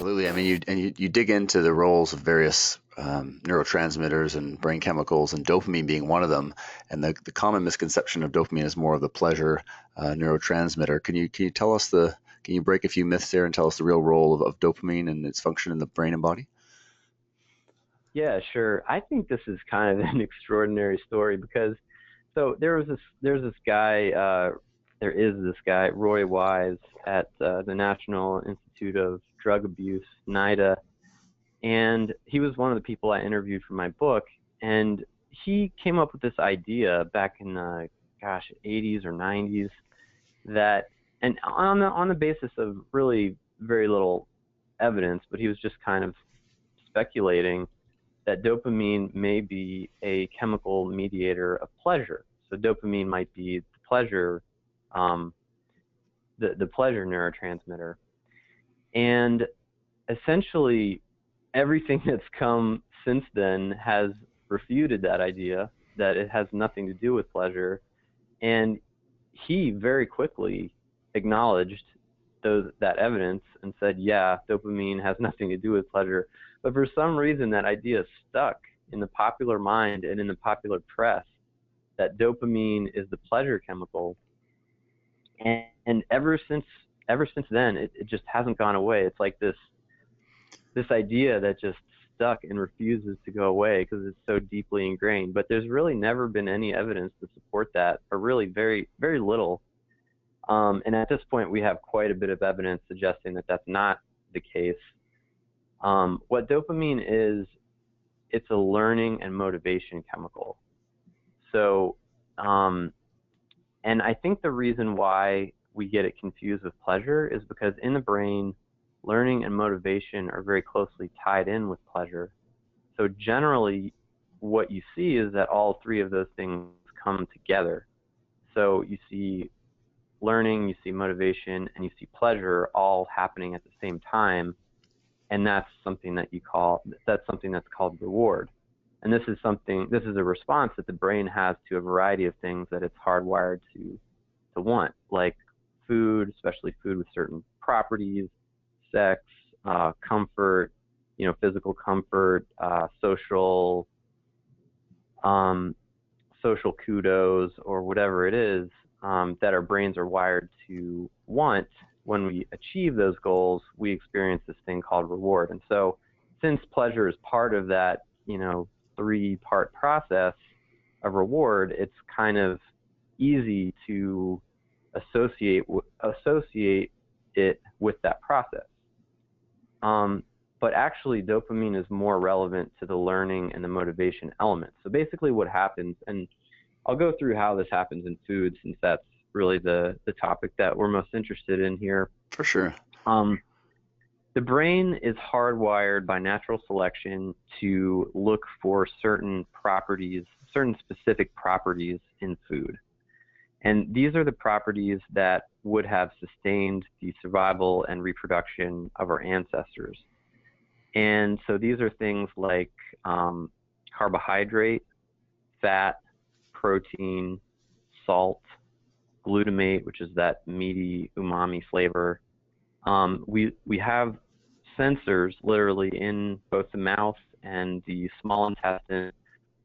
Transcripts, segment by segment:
Absolutely. I mean, you dig into the roles of various neurotransmitters and brain chemicals, and dopamine being one of them. And the common misconception of dopamine is more of the pleasure neurotransmitter. Can you tell us can you break a few myths there and tell us the real role of dopamine and its function in the brain and body? Yeah, sure. I think this is kind of an extraordinary story because there's this guy, there is this guy, Roy Wise at the National Institute of Drug Abuse, NIDA, and he was one of the people I interviewed for my book, and he came up with this idea back in the, 80s or 90s that, and on the basis of really very little evidence, but he was just kind of speculating that dopamine may be a chemical mediator of pleasure. So dopamine might be the pleasure, the pleasure neurotransmitter. And essentially, everything that's come since then has refuted that idea, that it has nothing to do with pleasure. And he very quickly acknowledged that evidence and said, yeah, dopamine has nothing to do with pleasure. But for some reason, that idea stuck in the popular mind and in the popular press that dopamine is the pleasure chemical. And ever since then, it just hasn't gone away. It's like this idea that just stuck and refuses to go away because it's so deeply ingrained. But there's really never been any evidence to support that, or really very, very little. And at this point, we have quite a bit of evidence suggesting that that's not the case. What dopamine is, it's a learning and motivation chemical. So, and I think the reason why we get it confused with pleasure is because in the brain, learning and motivation are very closely tied in with pleasure. So generally, what you see is that all three of those things come together. So you see learning, you see motivation, and you see pleasure all happening at the same time. And that's something that's called reward. And this is a response that the brain has to a variety of things that it's hardwired to want, like food, especially food with certain properties, sex, comfort, physical comfort, social kudos, or whatever it is that our brains are wired to want. When we achieve those goals, we experience this thing called reward. And so since pleasure is part of that, three-part process of reward, it's kind of easy to associate it with that process. But actually, dopamine is more relevant to the learning and the motivation element. So basically what happens, and I'll go through how this happens in food since that's really the topic that we're most interested in here. For sure. The brain is hardwired by natural selection to look for certain specific properties in food. And these are the properties that would have sustained the survival and reproduction of our ancestors. And so these are things like carbohydrate, fat, protein, salt, glutamate, which is that meaty umami flavor. We have sensors literally in both the mouth and the small intestine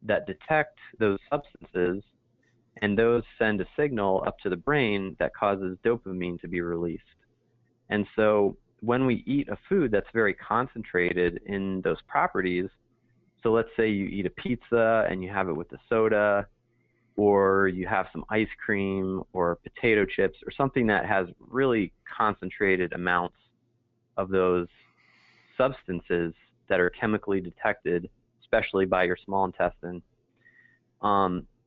that detect those substances, and those send a signal up to the brain that causes dopamine to be released. And so when we eat a food that's very concentrated in those properties, so let's say you eat a pizza and you have it with a soda, or you have some ice cream or potato chips or something that has really concentrated amounts of those substances that are chemically detected, especially by your small intestine,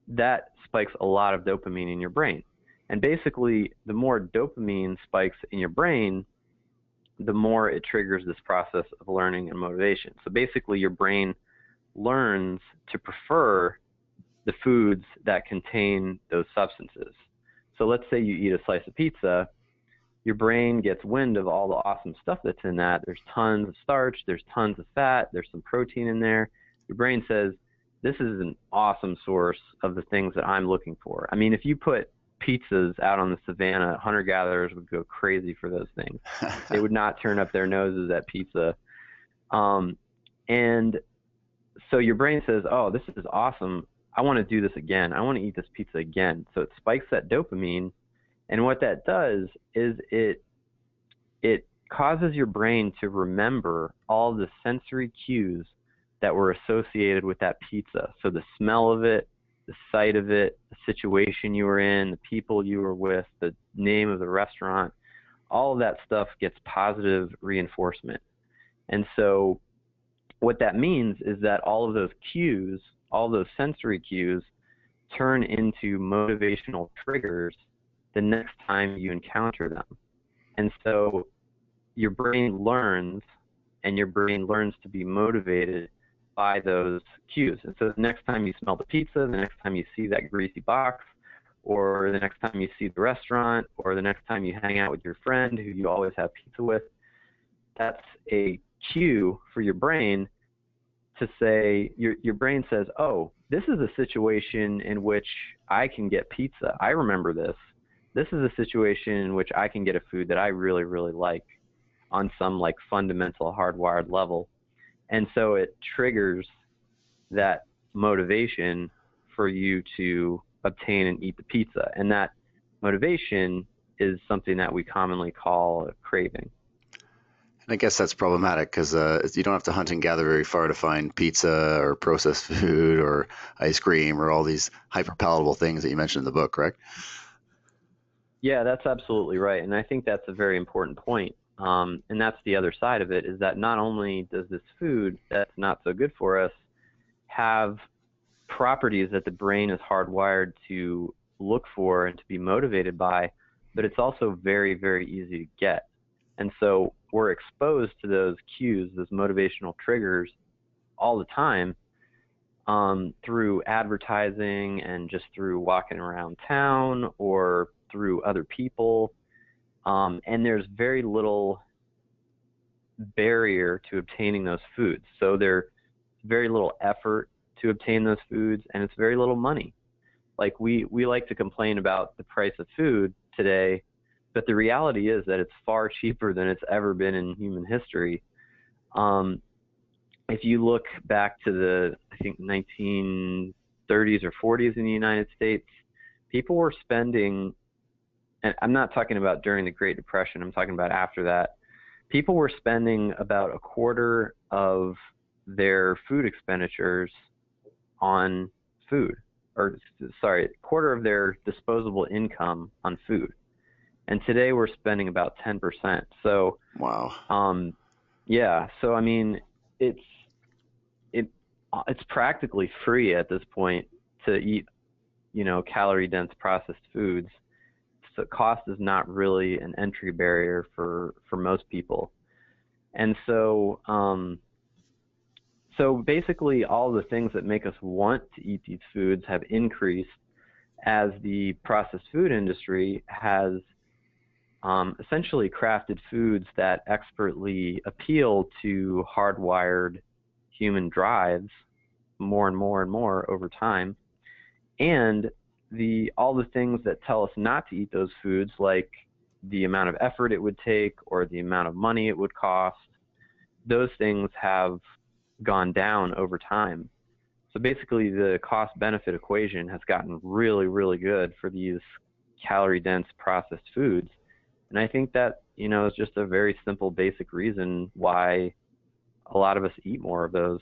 that spikes a lot of dopamine in your brain. And basically, the more dopamine spikes in your brain, the more it triggers this process of learning and motivation. So basically, your brain learns to prefer the foods that contain those substances. So let's say you eat a slice of pizza, your brain gets wind of all the awesome stuff that's in that. There's tons of starch, there's tons of fat, there's some protein in there. Your brain says, this is an awesome source of the things that I'm looking for. I mean, if you put pizzas out on the savannah, hunter-gatherers would go crazy for those things. They would not turn up their noses at pizza. And so your brain says, oh, this is awesome. I want to do this again. I want to eat this pizza again. So it spikes that dopamine. And what that does is it causes your brain to remember all the sensory cues that were associated with that pizza. So the smell of it, the sight of it, the situation you were in, the people you were with, the name of the restaurant, all of that stuff gets positive reinforcement. And so what that means is that all of those cues, all those sensory cues, turn into motivational triggers the next time you encounter them. And so your brain learns, and your brain learns to be motivated by those cues. And so the next time you smell the pizza, the next time you see that greasy box, or the next time you see the restaurant, or the next time you hang out with your friend who you always have pizza with, that's a cue for your brain to say, your brain says, oh, this is a situation in which I can get pizza. I remember this. This is a situation in which I can get a food that I really, really like on some like fundamental hardwired level. And so it triggers that motivation for you to obtain and eat the pizza. And that motivation is something that we commonly call a craving. And I guess that's problematic because you don't have to hunt and gather very far to find pizza or processed food or ice cream or all these hyper palatable things that you mentioned in the book, correct? Yeah, that's absolutely right. And I think that's a very important point. And that's the other side of it, is that not only does this food that's not so good for us have properties that the brain is hardwired to look for and to be motivated by, but it's also very, very easy to get. And so we're exposed to those cues, those motivational triggers all the time through advertising and just through walking around town or through other people. And there's very little barrier to obtaining those foods. So there's very little effort to obtain those foods, and it's very little money. Like we like to complain about the price of food today, but the reality is that it's far cheaper than it's ever been in human history. If you look back to the, I think, 1930s or 40s in the United States, people were spending, and I'm not talking about during the Great Depression, I'm talking about after that, people were spending about a quarter of their food expenditures on food, or sorry, a quarter of their disposable income on food. And today we're spending about 10%. So, wow. Yeah. So I mean, it's practically free at this point to eat, calorie-dense processed foods. So cost is not really an entry barrier for most people. And so, so basically all the things that make us want to eat these foods have increased as the processed food industry has essentially crafted foods that expertly appeal to hardwired human drives more and more and more over time. And all the things that tell us not to eat those foods, like the amount of effort it would take or the amount of money it would cost, those things have gone down over time. So basically the cost-benefit equation has gotten really, really good for these calorie-dense processed foods. And I think that, is just a very simple, basic reason why a lot of us eat more of those.